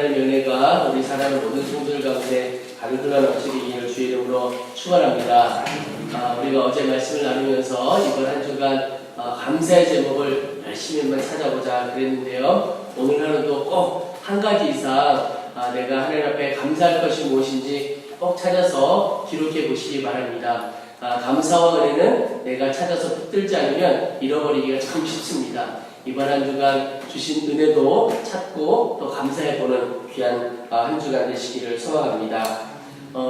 하나님의 은혜가 우리 사랑하는 모든 성도들 가운데 가득 흘러넘치기를 주의 이름으로 축원합니다. 우리가 어제 말씀을 나누면서 이번 한 주간 감사의 제목을 열심히 한번 찾아보자 그랬는데요. 오늘 하루도 꼭 한 가지 이상 내가 하나님 앞에 감사할 것이 무엇인지 꼭 찾아서 기록해 보시기 바랍니다. 감사와 은혜는 내가 찾아서 붙들지 않으면 잃어버리기가 참 쉽습니다. 이번 한 주간 주신 은혜도 찾고 또 감사해보는 귀한 한 주간 되시기를 소망합니다.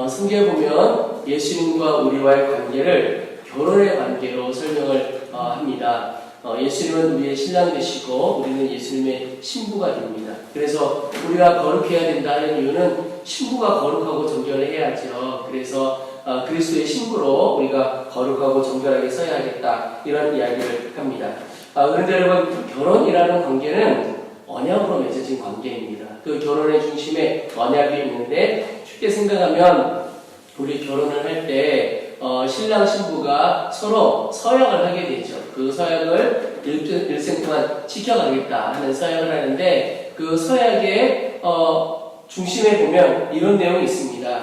성경에 보면 예수님과 우리와의 관계를 결혼의 관계로 설명을 합니다. 예수님은 우리의 신랑 되시고 우리는 예수님의 신부가 됩니다. 그래서 우리가 거룩해야 된다는 이유는 신부가 거룩하고 정결을 해야죠. 그래서 그리스도의 신부로 우리가 거룩하고 정결하게 서야겠다 이런 이야기를 합니다. 그런데 여러분, 결혼이라는 관계는 언약으로 맺어진 관계입니다. 그 결혼의 중심에 언약이 있는데 쉽게 생각하면 우리 결혼을 할 때 신랑 신부가 서로 서약을 하게 되죠. 그 서약을 일생 동안 지켜가겠다 하는 서약을 하는데 그 서약의 중심에 보면 이런 내용이 있습니다.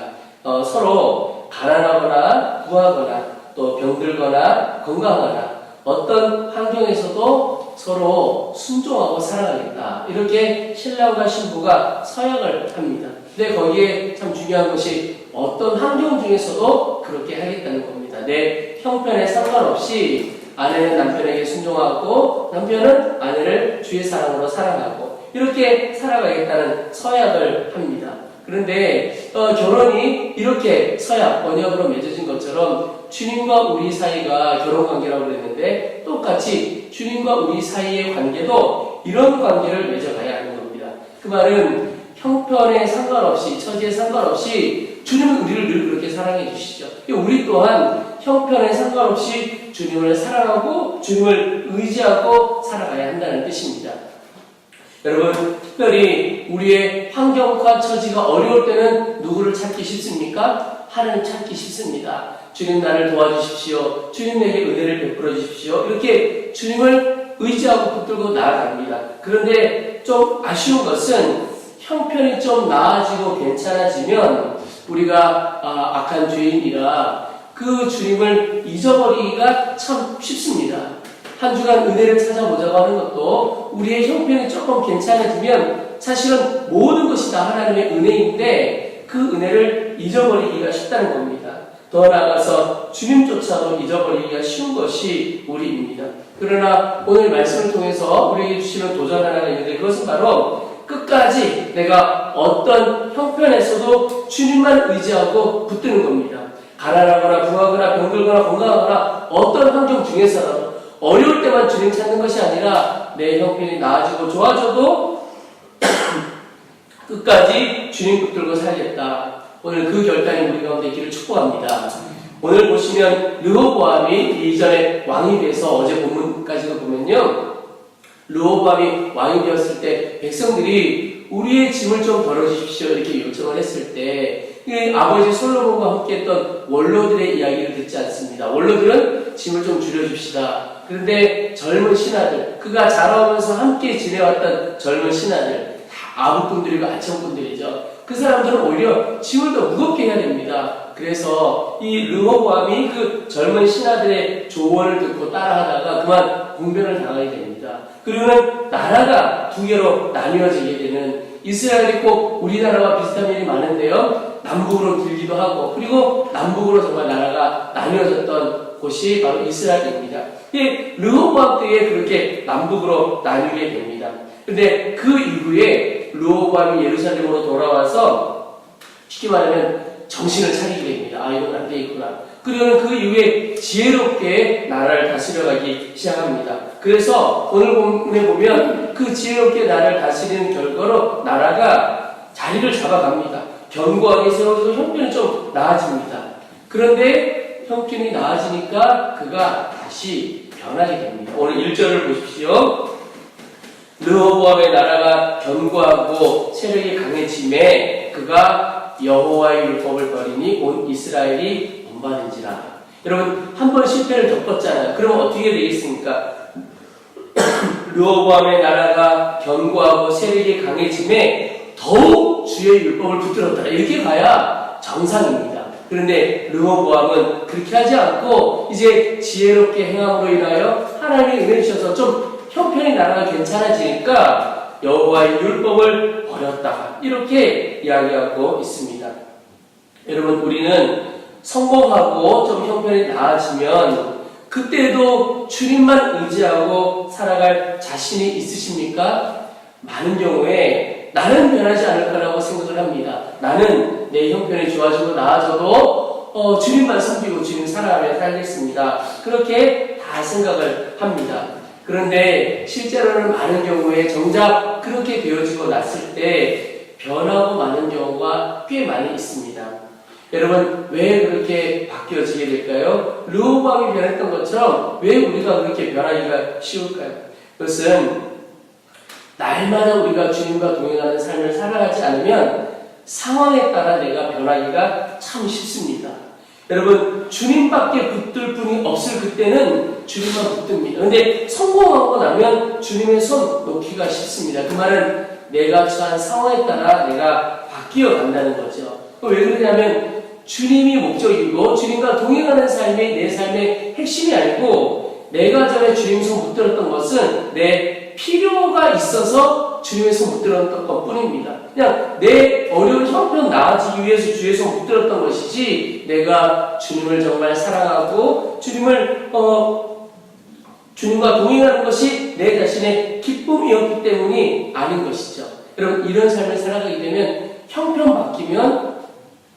서로 가난하거나 부하거나 또 병들거나 건강하거나 어떤 환경에서도 서로 순종하고 사랑하겠다. 이렇게 신랑과 신부가 서약을 합니다. 근데 거기에 참 중요한 것이 어떤 환경 중에서도 그렇게 하겠다는 겁니다. 내 형편에 상관없이 아내는 남편에게 순종하고 남편은 아내를 주의 사랑으로 사랑하고 이렇게 살아가겠다는 서약을 합니다. 그런데 결혼이 이렇게 서약, 언약으로 맺어진 것처럼 주님과 우리 사이가 결혼관계라고 그랬는데 똑같이 주님과 우리 사이의 관계도 이런 관계를 맺어가야 하는 겁니다. 그 말은 형편에 상관없이, 처지에 상관없이 주님은 우리를 늘 그렇게 사랑해 주시죠. 우리 또한 형편에 상관없이 주님을 사랑하고 주님을 의지하고 살아가야 한다는 뜻입니다. 여러분, 특별히 우리의 환경과 처지가 어려울 때는 누구를 찾기 쉽습니까? 하나님 찾기 쉽습니다. 주님 나를 도와주십시오. 주님 내게 은혜를 베풀어 주십시오. 이렇게 주님을 의지하고 붙들고 나아갑니다. 그런데 좀 아쉬운 것은 형편이 좀 나아지고 괜찮아지면 우리가 악한 죄인이라 그 주님을 잊어버리기가 참 쉽습니다. 한 주간 은혜를 찾아보자고 하는 것도 우리의 형편이 조금 괜찮아지면 사실은 모든 것이 다 하나님의 은혜인데 그 은혜를 잊어버리기가 쉽다는 겁니다. 더 나아가서 주님조차도 잊어버리기가 쉬운 것이 우리입니다. 그러나 오늘 말씀을 통해서 우리에게 주시는 도전 하나가 있는데 그것은 바로 끝까지 내가 어떤 형편에서도 주님만 의지하고 붙드는 겁니다. 가난하거나 부하거나 병들거나 건강하거나 어떤 환경 중에서라도 어려울 때만 주님 찾는 것이 아니라 내 형편이 나아지고 좋아져도 끝까지 주님 붙들고 살겠다. 오늘 그 결단이 우리 가운데 있기를 축복합니다. 오늘 보시면 르호보암이 이전에 왕이 돼서 어제 본문까지도 보면요. 르호보암이 왕이 되었을 때 백성들이 우리의 짐을 좀 덜어주십시오 이렇게 요청을 했을 때 아버지 솔로몬과 함께했던 원로들의 이야기를 듣지 않습니다. 원로들은 짐을 좀 줄여줍시다. 그런데 젊은 신하들, 그가 자라오면서 함께 지내왔던 젊은 신하들, 다 아부꾼들이고 아청꾼들이죠. 그 사람들은 오히려 짐을 더 무겁게 해야 됩니다. 그래서 이 르호보암이 그 젊은 신하들의 조언을 듣고 따라하다가 그만 공변을 당하게 됩니다. 그리고는 나라가 두 개로 나뉘어지게 되는, 이스라엘이 꼭 우리나라와 비슷한 일이 많은데요. 남북으로 길기도 하고 그리고 남북으로 정말 나라가 나뉘어졌던 곳이 바로 이스라엘입니다. 르호보암 때에 그렇게 남북으로 나뉘게 됩니다. 그런데 그 이후에 르호보암이 예루살렘으로 돌아와서 쉽게 말하면 정신을 차리게 됩니다. 이건 안 되겠구나. 그리고는 그 이후에 지혜롭게 나라를 다스려가기 시작합니다. 그래서 오늘 본문에 보면 그 지혜롭게 나라를 다스리는 결과로 나라가 자리를 잡아갑니다. 견고하게 세워지고 형편이 좀 나아집니다. 그런데 형편이 나아지니까 그가 다시 변하게 됩니다. 오늘 1절을 보십시오. 르호보암의 나라가 견고하고 세력이 강해짐에 그가 여호와의 율법을 버리니 온 이스라엘이 본받은지라. 여러분, 한 번 실패를 겪었잖아요. 그럼 어떻게 되겠습니까? 르호보암의 나라가 견고하고 세력이 강해짐에 더욱 주의 율법을 붙들었더라. 이렇게 가야 정상입니다. 그런데 르호보암은 그렇게 하지 않고 이제 지혜롭게 행함으로 인하여 하나님이 은혜 주셔서 좀 형편이 나라가 괜찮아지니까 여호와의 율법을 버렸다. 이렇게 이야기하고 있습니다. 여러분, 우리는 성공하고 좀 형편이 나아지면 그때도 주님만 의지하고 살아갈 자신이 있으십니까? 많은 경우에 나는 변하지 않을 거라고 생각을 합니다. 나는 내 형편이 좋아지고 나아져도 주님만 섬기고 주님 사랑하며 살겠습니다. 그렇게 다 생각을 합니다. 그런데 실제로는 많은 경우에 정작 그렇게 되어지고 났을 때 변하고 마는 경우가 꽤 많이 있습니다. 여러분, 왜 그렇게 바뀌어지게 될까요? 르호보암이 변했던 것처럼 왜 우리가 그렇게 변하기가 쉬울까요? 그것은 날마다 우리가 주님과 동행하는 삶을 살아가지 않으면 상황에 따라 내가 변하기가 참 쉽습니다. 여러분, 주님밖에 붙들 분이 없을 그때는 주님만 붙듭니다. 그런데 성공하고 나면 주님의 손 놓기가 쉽습니다. 그 말은 내가 처한 상황에 따라 내가 바뀌어 간다는 거죠. 왜 그러냐면 주님이 목적이고 주님과 동행하는 삶이 내 삶의 핵심이 아니고 내가 전에 주님 손 붙들었던 것은 내 필요가 있어서 주님의 손 붙들었던 것 뿐입니다. 그냥 내 어려운 형편 나아지기 위해서 주의 손 붙들었던 것이지 내가 주님을 정말 사랑하고 주님과 동행하는 것이 내 자신의 기쁨이었기 때문이 아닌 것이죠. 여러분, 이런 삶을 살아가게 되면 형편 바뀌면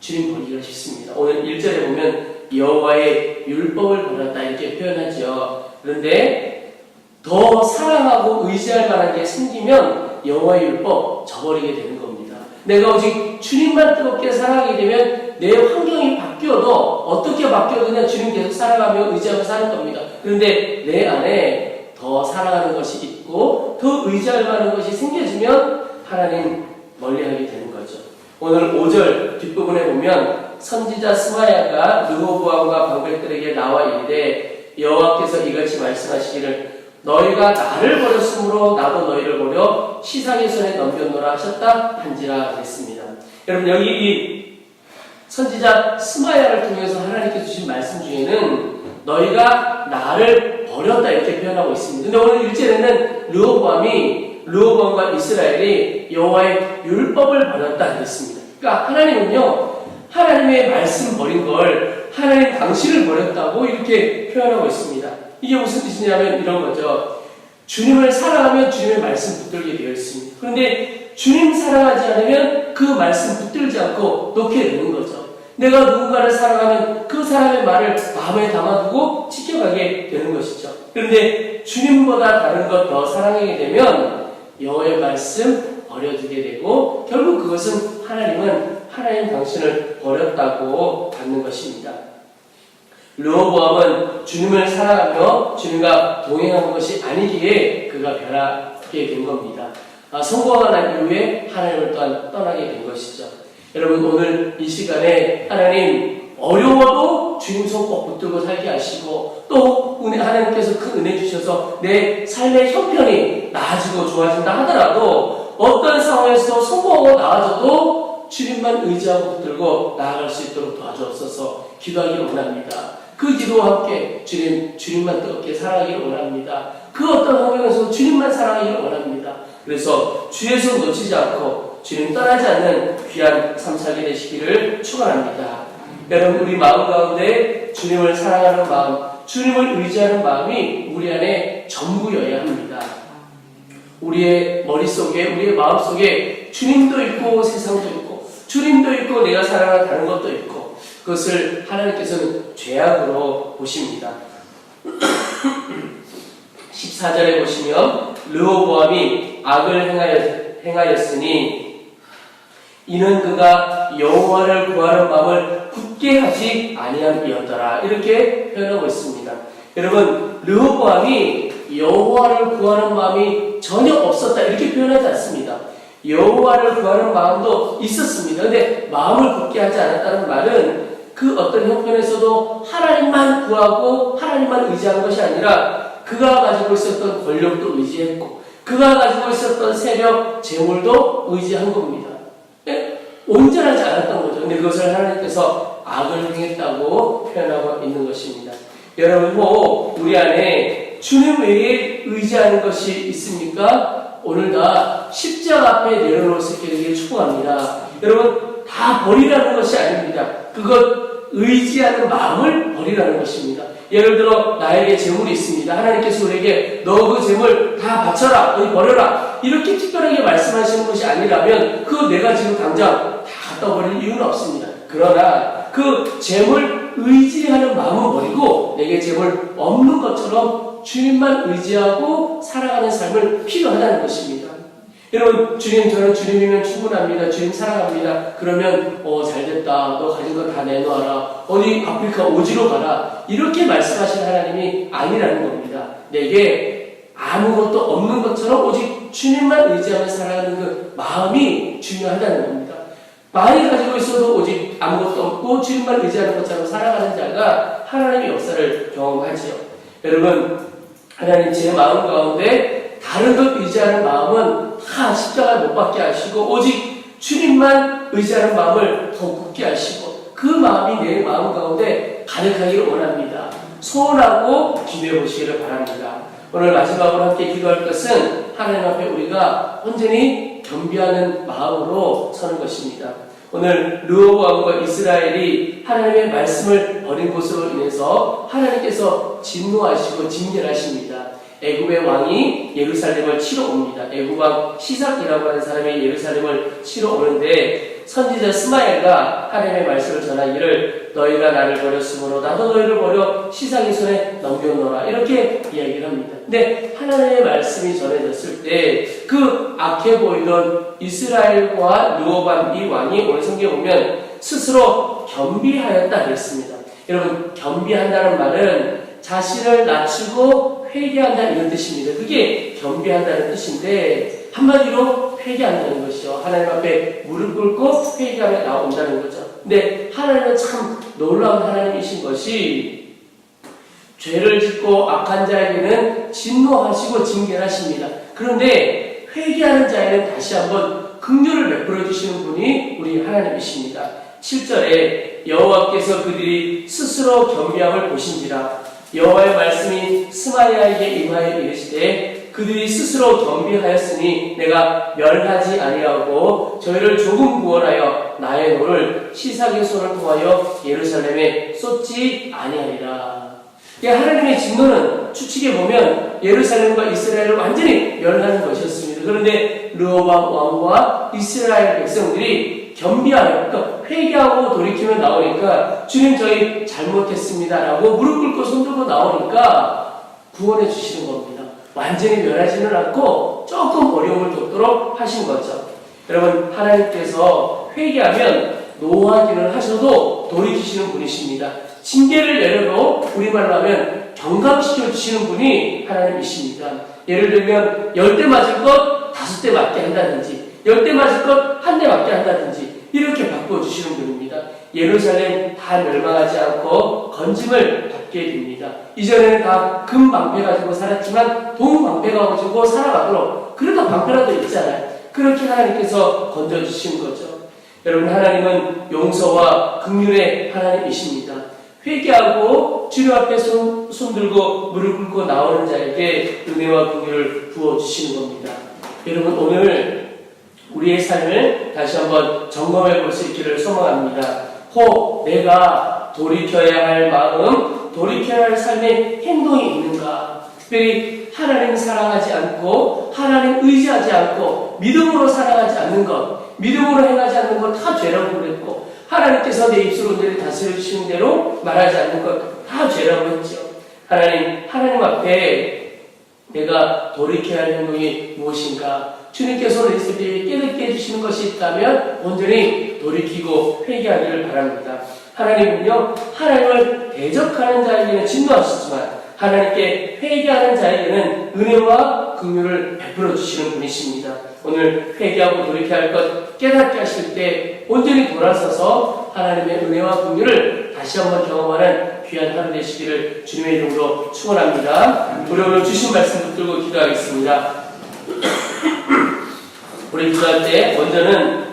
주님 버리기가 쉽습니다. 오늘 1절에 보면 여호와의 율법을 버렸다 이렇게 표현하죠. 그런데 더 사랑하고 의지할 만한 게 생기면 여호와의 율법 저버리게 되는 겁니다. 내가 오직 주님만 뜨겁게 사랑하게 되면 내 환경이 바뀌어도 어떻게 바뀌어도 그냥 주님 계속 사랑하며 의지하며 사는 겁니다. 그런데 내 안에 더 사랑하는 것이 있고 더 의지할 만한 것이 생겨지면 하나님 멀리하게 되는 거죠. 오늘 5절 뒷부분에 보면 선지자 스마야가 르호보암과 방백들에게 나와 이르되 여호와께서 이같이 말씀하시기를 너희가 나를 버렸으므로 나도 너희를 버려 시상의 손에 넘겼노라 하셨다 한지라 그랬습니다. 여러분, 여기 이 선지자 스마야를 통해서 하나님께서 주신 말씀 중에는 너희가 나를 버렸다 이렇게 표현하고 있습니다. 근데 오늘 1절에는 르호보암과 이스라엘이 여호와의 율법을 버렸다 그랬습니다. 그러니까 하나님은요, 하나님의 말씀 버린 걸 하나님 당신을 버렸다고 이렇게 표현하고 있습니다. 이게 무슨 뜻이냐면 이런 거죠. 주님을 사랑하면 주님의 말씀 붙들게 되어 있습니다. 그런데 주님 사랑하지 않으면 그 말씀 붙들지 않고 놓게 되는 거죠. 내가 누군가를 사랑하면 그 사람의 말을 마음에 담아두고 지켜가게 되는 것이죠. 그런데 주님보다 다른 것 더 사랑하게 되면 여호와의 말씀 버려두게 되고 결국 그것은 하나님 당신을 버렸다고 받는 것입니다. 르호보암은 주님을 사랑하며 주님과 동행하는 것이 아니기에 그가 변하게 된 겁니다. 성공하고 난 이후에 하나님을 또한 떠나게 된 것이죠. 여러분, 오늘 이 시간에 하나님 어려워도 주님 손 꼭 붙들고 살게 하시고 또 하나님께서 큰 은혜 주셔서 내 삶의 형편이 나아지고 좋아진다 하더라도 어떤 상황에서 성공하고 나아져도 주님만 의지하고 붙들고 나아갈 수 있도록 도와주옵소서 기도하기를 원합니다. 그 기도와 함께 주님만 뜨겁게 사랑하기를 원합니다. 그 어떤 환경에서 주님만 사랑하기를 원합니다. 그래서 주의 손 놓치지 않고 주님 떠나지 않는 귀한 삶 살게 되시기를 축원합니다. 여러분, 우리 마음 가운데 주님을 사랑하는 마음, 주님을 의지하는 마음이 우리 안에 전부여야 합니다. 우리의 머릿속에, 우리의 마음속에 주님도 있고 세상도 있고 주님도 있고 내가 사랑하는 다른 것도 있고 그것을 하나님께서는 죄악으로 보십니다. 14절에 보시면 르호보암이 악을 행하였으니 이는 그가 여호와를 구하는 마음을 굳게 하지 아니함이었더라 이렇게 표현하고 있습니다. 여러분, 르호보암이 여호와를 구하는 마음이 전혀 없었다 이렇게 표현하지 않습니다. 여호와를 구하는 마음도 있었습니다. 그런데 마음을 굳게 하지 않았다는 말은 그 어떤 형편에서도 하나님만 구하고 하나님만 의지한 것이 아니라 그가 가지고 있었던 권력도 의지했고 그가 가지고 있었던 세력, 재물도 의지한 겁니다. 온전하지 않았던 거죠. 근데 그것을 하나님께서 악을 행했다고 표현하고 있는 것입니다. 여러분, 뭐 우리 안에 주님 외에 의지하는 것이 있습니까? 오늘 다 십자가 앞에 내려놓을 수 있게 되길 축복합니다. 여러분, 다 버리라는 것이 아닙니다. 그것 의지하는 마음을 버리라는 것입니다. 예를 들어 나에게 재물이 있습니다. 하나님께서 우리에게 너 그 재물 다 바쳐라, 어디 버려라, 이렇게 특별하게 말씀하시는 것이 아니라면 그 내가 지금 당장 다 갖다 버릴 이유는 없습니다. 그러나 그 재물 의지하는 마음은 버리고 내게 재물 없는 것처럼 주님만 의지하고 살아가는 삶을 필요하다는 것입니다. 여러분, 주님, 저는 주님이면 충분합니다. 주님 사랑합니다. 그러면 잘됐다, 너 가진 거 다 내놓아라, 어디 아프리카 오지로 가라, 이렇게 말씀하시는 하나님이 아니라는 겁니다. 내게 아무것도 없는 것처럼 오직 주님만 의지하며 살아가는 그 마음이 중요하다는 겁니다. 많이 가지고 있어도 오직 아무것도 없고 주님만 의지하는 것처럼 살아가는 자가 하나님의 역사를 경험하지요. 여러분, 하나님 제 마음 가운데 다른 것 의지하는 마음은 다 십자가를 못 받게 하시고 오직 주님만 의지하는 마음을 더 굳게 하시고 그 마음이 내 마음 가운데 가득하기를 원합니다. 소원하고 기도해 보시기를 바랍니다. 오늘 마지막으로 함께 기도할 것은 하나님 앞에 우리가 온전히 겸비하는 마음으로 서는 것입니다. 오늘 르호보암과 이스라엘이 하나님의 말씀을 버린 것으로 인해서 하나님께서 진노하시고 징계하십니다. 애굽의 왕이 예루살렘을 치러 옵니다. 애굽 왕 시삭이라고 하는 사람이 예루살렘을 치러 오는데 선지자 스마엘가 하나님의 말씀을 전하기를 너희가 나를 버렸으므로 나도 너희를 버려 시삭의 손에 넘겨놓으라, 이렇게 이야기를 합니다. 근데 하나님의 말씀이 전해졌을 때 그 악해 보이던 이스라엘과 르호보암 이 왕이 오늘 성경에 보면 스스로 겸비하였다 그랬습니다. 여러분, 겸비한다는 말은 자신을 낮추고 회개한다, 이런 뜻입니다. 그게 겸비한다는 뜻인데 한마디로 회개한다는 것이죠. 하나님 앞에 무릎 꿇고 회개하며 나온다는 거죠. 근데 하나님은 참 놀라운 하나님이신 것이 죄를 짓고 악한 자에게는 진노하시고 징계하십니다. 그런데 회개하는 자에는 다시 한번 긍휼을 베풀어 주시는 분이 우리 하나님이십니다. 7절에 여호와께서 그들이 스스로 겸비함을 보신지라 여호와의 말씀이 스마야에게 임하여 이르시되 그들이 스스로 겸비하였으니 내가 멸하지 아니하고 저희를 조금 구원하여 나의 노를 시삭의 손을 통하여 예루살렘에 쏟지 아니하리라. 하나님의 진노는 추측해 보면 예루살렘과 이스라엘을 완전히 멸하는 것이었습니다. 그런데 르호보암 왕과 이스라엘 백성들이 겸비하여, 그러니까 회개하고 돌이키며 나오니까 주님 저희 잘못했습니다 라고 무릎 꿇고 손들고 나오니까 구원해 주시는 겁니다. 완전히 멸하지는 않고 조금 어려움을 줬도록 하신 거죠. 여러분, 하나님께서 회개하면 노하기는 하셔도 돌이키시는 분이십니다. 징계를 내려도 우리말로 하면 경감시켜 주시는 분이 하나님이십니다. 예를 들면 10대 맞을 것 5대 맞게 한다든지 10대 맞을 것 1대 맞게 한다든지 이렇게 바꿔주시는 분입니다. 예루살렘 다 멸망하지 않고 건짐을 받게 됩니다. 이전에는 다 금 방패 가지고 살았지만 동 방패 가지고 살아가도록, 그래도 방패라도 있잖아요. 그렇게 하나님께서 건져주신 거죠. 여러분, 하나님은 용서와 긍휼의 하나님이십니다. 회개하고 주님 앞에 손들고 무릎 꿇고 나오는 자에게 은혜와 긍휼을 부어주시는 겁니다. 여러분, 오늘 우리의 삶을 다시 한번 점검해 볼 수 있기를 소망합니다. 혹 내가 돌이켜야 할 마음, 돌이켜야 할 삶의 행동이 있는가? 특별히 하나님 사랑하지 않고 하나님 의지하지 않고 믿음으로 살아가지 않는 것, 믿음으로 행하지 않는 것 다 죄라고 그랬고, 하나님께서 내 입술 온전히 다스려 주시는 대로 말하지 않는 것 다 죄라고 했죠. 하나님 앞에 내가 돌이켜야 할 행동이 무엇인가? 주님께서 내 속에 깨닫게 해주시는 것이 있다면 온전히 돌이키고 회개하기를 바랍니다. 하나님은요, 하나님을 대적하는 자에게는 진노하시지만 하나님께 회개하는 자에게는 은혜와 긍휼을 베풀어 주시는 분이십니다. 오늘 회개하고 돌이켜야 할 것 깨닫게 하실 때 온전히 돌아서서 하나님의 은혜와 긍휼을 다시 한번 경험하는 귀한 하루 되시기를 주님의 이름으로 축원합니다. 우리 오늘 주신 말씀 붙들고 기도하겠습니다. 우리 기도할 때 먼저는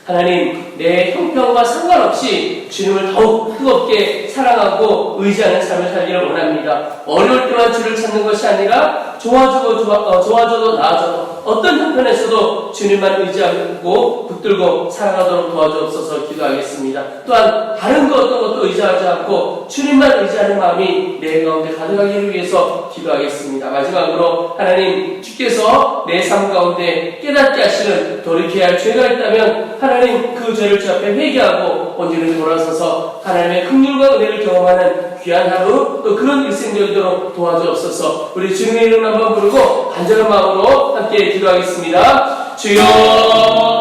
하나님, 내 형편과 상관없이 주님을 더욱 뜨겁게 사랑하고 의지하는 삶을 살기를 원합니다. 어려울 때만 주를 찾는 것이 아니라 좋아져도 나아져도 어떤 형편에서도 주님만 의지하고 붙들고 살아가도록 도와주옵소서 기도하겠습니다. 또한 다른 것 어떤 것도 의지하지 않고 주님만 의지하는 마음이 내 가운데 가득하기를 위해서 기도하겠습니다. 마지막으로 하나님, 주께서 내 삶 가운데 깨닫게 하시는 돌이켜야 할 죄가 있다면 하나님, 그 죄를 주 앞에 회개하고 온전히 돌아서서 하나님의 긍휼과 은혜를 경험하는 귀한 하루, 또 그런 일생 되도록 도와주옵소서. 우리 주님의 이름 한번 부르고 간절한 마음으로 함께 기도하겠습니다. 주여